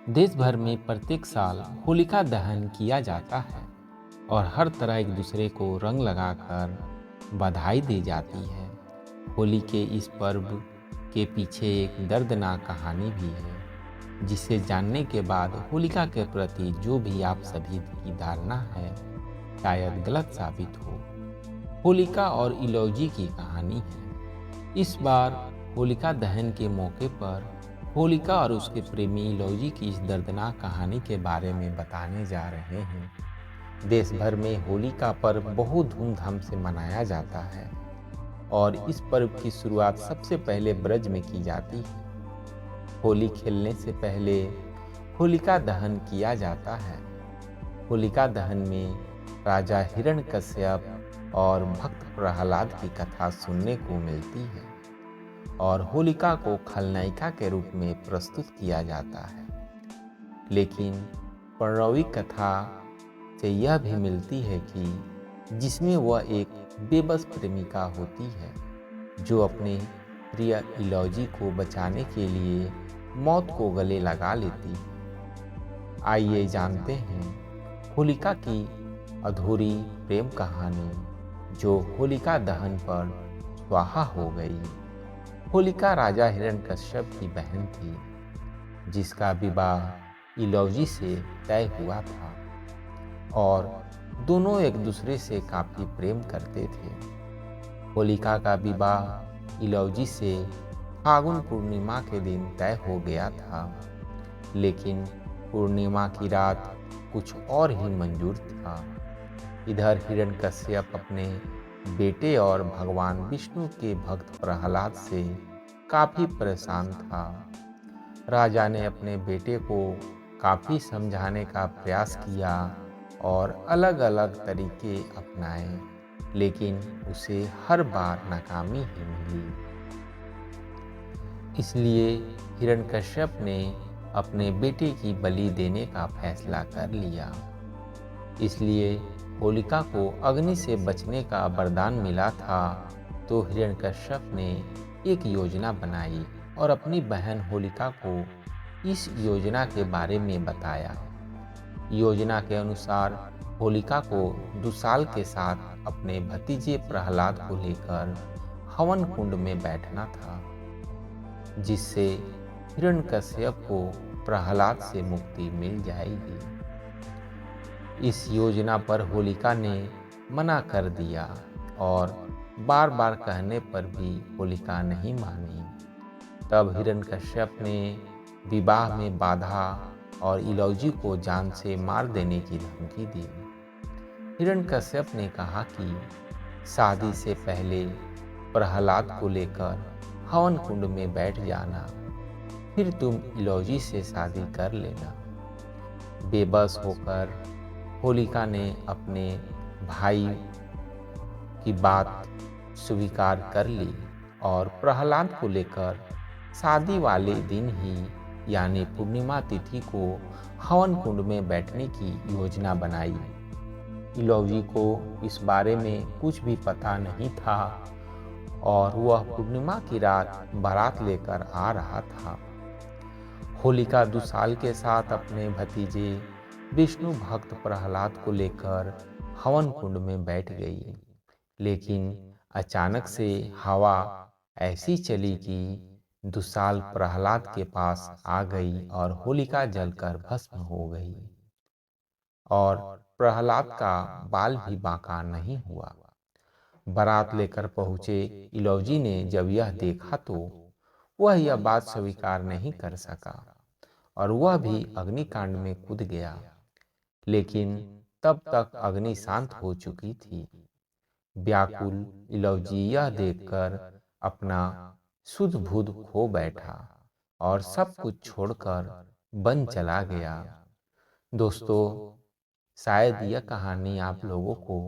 देश भर में प्रत्येक साल होलिका दहन किया जाता है और हर तरह एक दूसरे को रंग लगाकर बधाई दी जाती है। होली के इस पर्व के पीछे एक दर्दनाक कहानी भी है, जिसे जानने के बाद होलिका के प्रति जो भी आप सभी की धारणा है शायद गलत साबित हो। होलिका और इलौजी की कहानी है। इस बार होलिका दहन के मौके पर होलिका और उसके प्रेमी इलौजी की इस दर्दनाक कहानी के बारे में बताने जा रहे हैं। देश भर में होली का पर्व बहुत धूमधाम से मनाया जाता है और इस पर्व की शुरुआत सबसे पहले ब्रज में की जाती है। होली खेलने से पहले होलिका दहन किया जाता है। होलिका दहन में राजा हिरण्यकश्यप और भक्त प्रहलाद की कथा सुनने को मिलती है और होलिका को खलनायिका के रूप में प्रस्तुत किया जाता है। लेकिन पौराणिक कथा से यह भी मिलती है कि जिसमें वह एक बेबस प्रेमिका होती है जो अपने प्रिय इलौजी को बचाने के लिए मौत को गले लगा लेती है। आइए जानते हैं होलिका की अधूरी प्रेम कहानी जो होलिका दहन पर स्वाहा हो गई। होलिका राजा हिरण्यकश्यप की बहन थी, जिसका विवाह इलौजी से तय हुआ था और दोनों एक दूसरे से काफी प्रेम करते थे। होलिका का विवाह इलौजी से फागुन पूर्णिमा के दिन तय हो गया था, लेकिन पूर्णिमा की रात कुछ और ही मंजूर था। इधर हिरण्यकश्यप अपने बेटे और भगवान विष्णु के भक्त प्रहलाद से काफी परेशान था। राजा ने अपने बेटे को काफी समझाने का प्रयास किया और अलग अलग तरीके अपनाए, लेकिन उसे हर बार नाकामी ही मिली। इसलिए हिरण्यकश्यप ने अपने बेटे की बलि देने का फैसला कर लिया। इसलिए होलिका को अग्नि से बचने का वरदान मिला था, तो हिरण्यकश्यप ने एक योजना बनाई और अपनी बहन होलिका को इस योजना के बारे में बताया। योजना के अनुसार होलिका को दुशाल के साथ अपने भतीजे प्रहलाद को लेकर हवन कुंड में बैठना था, जिससे हिरण्यकश्यप को प्रहलाद से मुक्ति मिल जाएगी। इस योजना पर होलिका ने मना कर दिया और बार बार कहने पर भी होलिका नहीं मानी। तब हिरण्यकश्यप ने विवाह में बाधा और इलौजी को जान से मार देने की धमकी दी। हिरण्यकश्यप ने कहा कि शादी से पहले प्रहलाद को लेकर हवन कुंड में बैठ जाना, फिर तुम इलौजी से शादी कर लेना। बेबस होकर होलिका ने अपने भाई की बात स्वीकार कर ली और प्रहलाद को लेकर शादी वाले दिन ही यानी पूर्णिमा तिथि को हवन कुंड में बैठने की योजना बनाई। इलौजी को इस बारे में कुछ भी पता नहीं था और वह पूर्णिमा की रात बारात लेकर आ रहा था। होलिका दुशाल के साथ अपने भतीजे विष्णु भक्त प्रहलाद को लेकर हवन कुंड में बैठ गई, लेकिन अचानक से हवा ऐसी चली कि दुशाल प्रहलाद के पास आ गई और होलिका जलकर भस्म हो गई और प्रहलाद का बाल भी बांका नहीं हुआ। बारात लेकर पहुंचे इलौजी ने जब यह देखा तो वह यह बात स्वीकार नहीं कर सका और वह भी अग्निकांड में कूद गया। लेकिन तब तक अग्नि शांत हो चुकी थी। व्याकुल इलौजी यह देखकर अपना सुध बुध खो बैठा और सब कुछ छोड़कर वन चला गया। दोस्तों, शायद यह कहानी आप लोगों को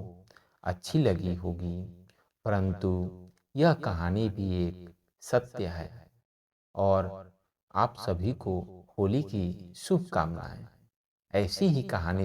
अच्छी लगी होगी, परंतु यह कहानी भी एक सत्य है और आप सभी को होली की शुभकामनाएं। ऐसी ही कहानी